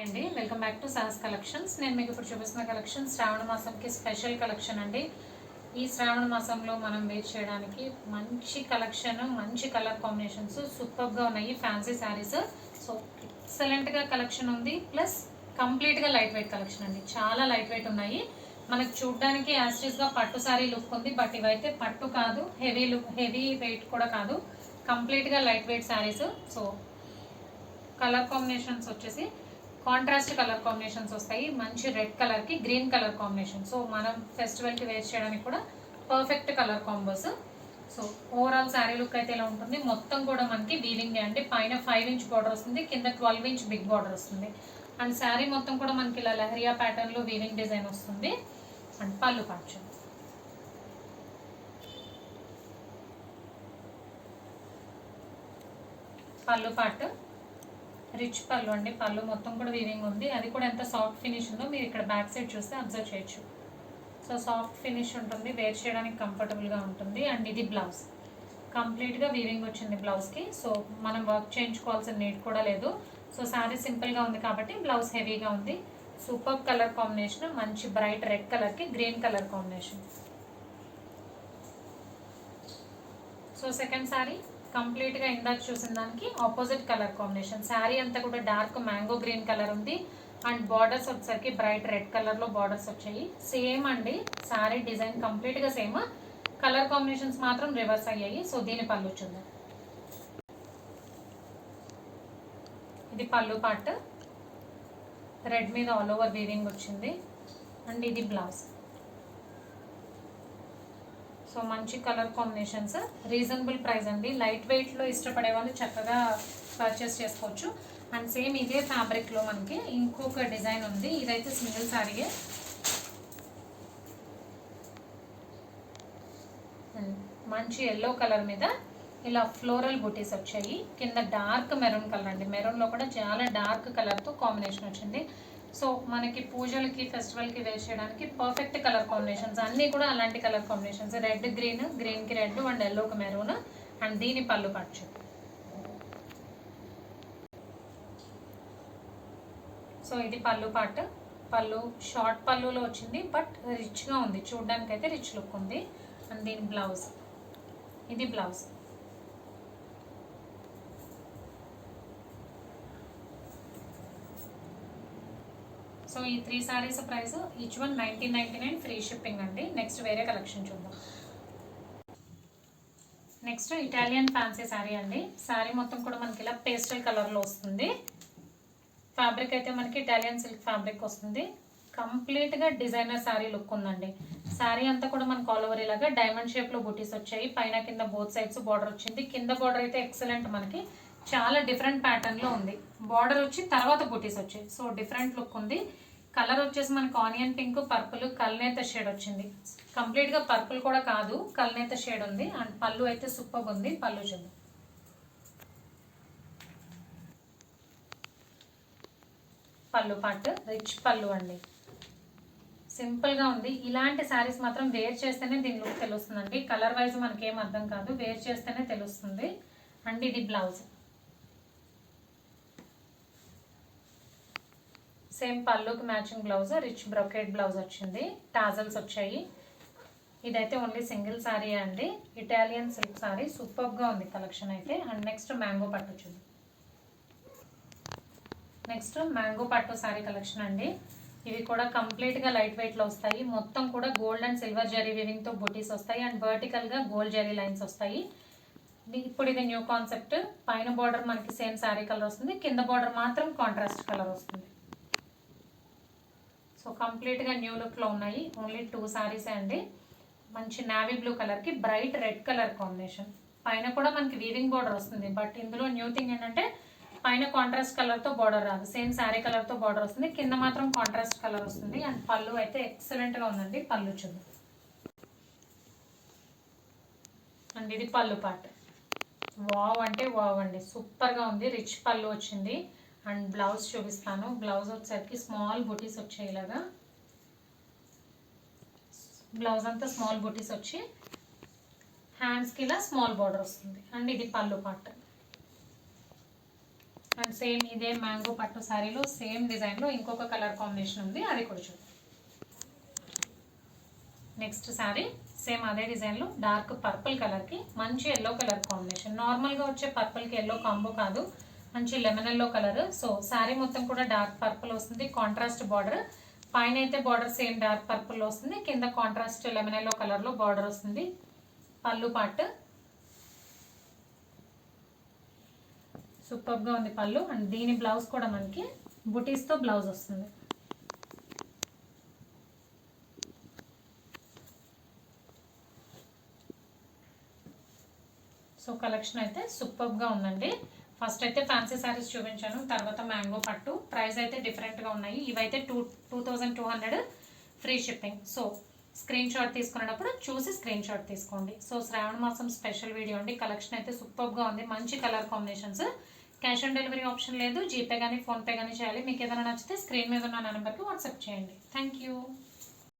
అండి, welcome back to sauce collections. నేను మీకు ఇప్పుడు చూపిస్తున్న కలెక్షన్ శ్రావణ మాసంకి స్పెషల్ కలెక్షన్ అండి. ఈ శ్రావణ మాసంలో మనం వేర్ చేయడానికి మంచి కలెక్షన్, మంచి కలర్ కాంబినేషన్స్ సూపర్గా ఉన్నాయి. ఫ్యాన్సీ శారీస్ సో ఎక్సలెంట్గా కలెక్షన్ ఉంది. ప్లస్ కంప్లీట్గా లైట్ వెయిట్ కలెక్షన్ అండి. చాలా లైట్ వెయిట్ ఉన్నాయి. మనకు చూడడానికి యాస్టీస్గా పట్టు శారీ లుక్ ఉంది, బట్ ఇవైతే పట్టు కాదు, హెవీ వెయిట్ కూడా కాదు, కంప్లీట్గా light weight saris. So colour combinations వచ్చేసి కాంట్రాస్ట్ కలర్ కాంబినేషన్స్ వస్తాయి. మంచి రెడ్ కలర్కి గ్రీన్ కలర్ కాంబినేషన్. సో మనం ఫెస్టివల్కి వేర్ చేయడానికి కూడా perfect colour combos. So overall sari look అయితే ఇలా ఉంటుంది. మొత్తం కూడా మనకి వీవింగ్ అండి. పైన 5 ఇంచ్ బార్డర్ వస్తుంది, కింద 12 ఇంచ్ బిగ్ బార్డర్ వస్తుంది. అండ్ శారీ మొత్తం కూడా మనకి ఇలా లెహరియా ప్యాటర్న్లో వీవింగ్ డిజైన్ వస్తుంది. అండ్ పళ్ళు పార్ట్, పళ్ళు పార్ట్ రిచ్ పళ్ళు అండి. పళ్ళు మొత్తం కూడా వీవింగ్ ఉంది. అది కూడా ఎంత సాఫ్ట్ ఫినిష్ ఉందో మీరు ఇక్కడ బ్యాక్ సైడ్ చూస్తే అబ్జర్వ్ చేయొచ్చు. సో సాఫ్ట్ ఫినిష్ ఉంటుంది, వేర్ చేయడానికి కంఫర్టబుల్గా ఉంటుంది. అండ్ ఇది బ్లౌజ్, కంప్లీట్గా వీవింగ్ వచ్చింది బ్లౌజ్కి. సో మనం వర్క్ చేయించుకోవాల్సిన నీడ్ కూడా లేదు. సో శారీ సింపుల్గా ఉంది కాబట్టి బ్లౌజ్ హెవీగా ఉంది. సూపర్ కలర్ కాంబినేషన్, మంచి బ్రైట్ రెడ్ కలర్కి green colour combination. So second sari కంప్లీట్గా ఇందాక చూసిన దానికి ఆపోజిట్ కలర్ కాంబినేషన్. శారీ అంతా కూడా డార్క్ మ్యాంగో గ్రీన్ కలర్ ఉంది. అండ్ బార్డర్స్ వచ్చేసరికి బ్రైట్ రెడ్ కలర్లో బార్డర్స్ వచ్చాయి. సేమ్ అండి, శారీ డిజైన్ కంప్లీట్గా సేమ్, కలర్ కాంబినేషన్స్ మాత్రం రివర్స్ అయ్యాయి. సో దీని పళ్ళు వచ్చింది. ఇది పళ్ళు పార్ట్, రెడ్ మీద ఆల్ ఓవర్ వీవింగ్ వచ్చింది. అండ్ ఇది బ్లౌజ్. సో మంచి కలర్ కాంబినేషన్స్, రీజనబుల్ ప్రైస్ అండి. లైట్ వెయిట్లో ఇష్టపడే వాళ్ళు చక్కగా పర్చేస్ చేసుకోవచ్చు. అండ్ సేమ్ ఇదే ఫ్యాబ్రిక్లో మనకి ఇంకొక డిజైన్ ఉంది. ఇదైతే సింగిల్ శారీయే. మంచి ఎల్లో కలర్ మీద ఇలా ఫ్లోరల్ బూటీస్ వచ్చాయి. కింద డార్క్ మెరూన్ కలర్ అండి. మెరూన్లో కూడా చాలా డార్క్ కలర్తో కాంబినేషన్ వచ్చింది. సో మనకి పూజలకి ఫెస్టివల్కి వేర్ చేయడానికి పర్ఫెక్ట్ కలర్ కాంబినేషన్స్. అన్నీ కూడా అలాంటి కలర్ కాంబినేషన్స్. రెడ్ గ్రీన్, గ్రీన్కి రెడ్, అండ్ ఎల్లోకి మెరూన్. అండ్ దీని పళ్ళు పచ్చు. సో ఇది పళ్ళు పార్ట్. పళ్ళు షార్ట్ పళ్ళులో వచ్చింది, బట్ రిచ్గా ఉంది, చూడడానికి అయితే రిచ్ లుక్ ఉంది. అండ్ దీని బ్లౌజ్, ఇది బ్లౌజ్. సో ఈ 3 saris price each one 1999, free shipping అండి. నెక్స్ట్ వేరే కలెక్షన్ చూద్దాం. నెక్స్ట్ ఇటాలియన్ ఫ్యాన్సీ శారీ అండి. శారీ మొత్తం కూడా మనకి ఇలా పేస్టల్ కలర్లో వస్తుంది. ఫ్యాబ్రిక్ అయితే మనకి ఇటాలియన్ సిల్క్ ఫ్యాబ్రిక్ వస్తుంది. కంప్లీట్గా డిజైనర్ శారీ లుక్ ఉందండి. శారీ అంతా కూడా మనకు ఆల్ ఓవర్ ఇలాగా డైమండ్ షేప్లో బూటీస్ వచ్చాయి. పైన కింద బోత్ సైడ్స్ బార్డర్ వచ్చింది. కింద బార్డర్ అయితే ఎక్సలెంట్, మనకి చాలా డిఫరెంట్ ప్యాటర్న్లో ఉంది. బార్డర్ వచ్చి తర్వాత బూటీస్ వచ్చాయి. సో డిఫరెంట్ లుక్ ఉంది. కలర్ వచ్చేసి మనకు ఆనియన్ పింక్, పర్పుల్, కల్నేత షేడ్ వచ్చింది. కంప్లీట్గా పర్పుల్ కూడా కాదు, కల్నేత షేడ్ ఉంది. అండ్ పళ్ళు అయితే సూపర్ ఉంది. పళ్ళు చూద్దాం. పళ్ళు పార్ట్ రిచ్ పళ్ళు అండి. సింపుల్గా ఉంది. ఇలాంటి శారీస్ మాత్రం వేర్ చేస్తేనే దీని లుక్ తెలుస్తుందండి. కలర్ వైజ్ మనకేం అర్థం కాదు, వేర్ చేస్తేనే తెలుస్తుంది. అండ్ ఇది బ్లౌజ్. సేమ్ పళ్ళుకి matching blouse, rich brocade blouse వచ్చింది. టాజల్స్ వచ్చాయి. ఇదైతే ఓన్లీ సింగిల్ శారీ అండి. ఇటాలియన్ సిల్క్ శారీ సూపర్గా ఉంది కలెక్షన్ అయితే. అండ్ నెక్స్ట్ మ్యాంగో పట్టు వచ్చింది. నెక్స్ట్ మ్యాంగో పట్టు శారీ కలెక్షన్ అండి. ఇవి కూడా కంప్లీట్గా లైట్ వెయిట్లో వస్తాయి. మొత్తం కూడా గోల్డ్ అండ్ సిల్వర్ జరీ వీవింగ్తో బూటీస్ వస్తాయి. అండ్ వర్టికల్గా గోల్డ్ జరీ లైన్స్ వస్తాయి. ఇప్పుడు ఇది న్యూ కాన్సెప్ట్. పైన బార్డర్ మనకి సేమ్ శారీ కలర్ వస్తుంది, కింద బార్డర్ మాత్రం కాంట్రాస్ట్ కలర్ వస్తుంది. సో కంప్లీట్గా న్యూ లుక్లో ఉన్నాయి. ఓన్లీ 2 శారీసే అండి. మంచి నావీ బ్లూ కలర్కి బ్రైట్ రెడ్ కలర్ కాంబినేషన్. పైన కూడా మనకి వీవింగ్ బార్డర్ వస్తుంది, బట్ ఇందులో న్యూ థింగ్ ఏంటంటే పైన కాంట్రాస్ట్ కలర్తో బార్డర్ రాదు, సేమ్ శారీ కలర్తో బార్డర్ వస్తుంది. కింద మాత్రం కాంట్రాస్ట్ కలర్ వస్తుంది. అండ్ పళ్ళు అయితే ఎక్సలెంట్గా ఉందండి. పళ్ళు చూద్దాం. అండ్ ఇది పళ్ళు పార్ట్. వావ్ అంటే వావ్ అండి, సూపర్గా ఉంది. రిచ్ పళ్ళు వచ్చింది. అండ్ బ్లౌజ్ చూపిస్తాను. బ్లౌజ్ వచ్చేసరికి స్మాల్ బూటీస్ వచ్చాయి. ఇలాగా బ్లౌజ్ అంతా స్మాల్ బూటీస్ వచ్చి హ్యాండ్స్కి ఇలా స్మాల్ బార్డర్ వస్తుంది. అండ్ ఇది పళ్ళు పార్ట్. అండ్ సేమ్ ఇదే మ్యాంగో పట్టు శారీలో సేమ్ డిజైన్లో ఇంకొక కలర్ కాంబినేషన్ ఉంది, అది కూడా చూద్దాం. నెక్స్ట్ శారీ సేమ్ అదే డిజైన్లో డార్క్ పర్పుల్ కలర్కి మంచి ఎల్లో కలర్ కాంబినేషన్. నార్మల్గా వచ్చే పర్పుల్కి ఎల్లో కాంబో కాదు, మంచి lemon yellow colour. So sari మొత్తం కూడా డార్క్ పర్పుల్ వస్తుంది, కాంట్రాస్ట్ బార్డర్. పైన అయితే బార్డర్ సేమ్ డార్క్ పర్పుల్ వస్తుంది, కింద కాంట్రాస్ట్ లెమన్ ఎల్లో కలర్లో బార్డర్ వస్తుంది. పళ్ళు పార్ట్ సూపర్గా ఉంది పళ్ళు. అండ్ దీని బ్లౌజ్ కూడా మనకి బుటీస్తో బ్లౌజ్ వస్తుంది. సో కలెక్షన్ అయితే సూపర్గా ఉందండి. ఫస్ట్ అయితే ఫ్యాన్సీ శారీస్ చూపించాను, తర్వాత మ్యాంగో పట్టు. ప్రైస్ అయితే డిఫరెంట్గా ఉన్నాయి. ఇవైతే 2200 free shipping. So screen shot తీసుకునేటప్పుడు చూసి స్క్రీన్ షాట్ తీసుకోండి. సో శ్రావణ మాసం స్పెషల్ వీడియో అండి. కలెక్షన్ అయితే సూపర్గా ఉంది, మంచి colour combinations. Cash on delivery option లేదు, జీపే కానీ ఫోన్పే కానీ చేయాలి. మీకు ఏదైనా నచ్చితే స్క్రీన్ మీద ఉన్న నెంబర్కి వాట్సాప్ చేయండి. Thank you.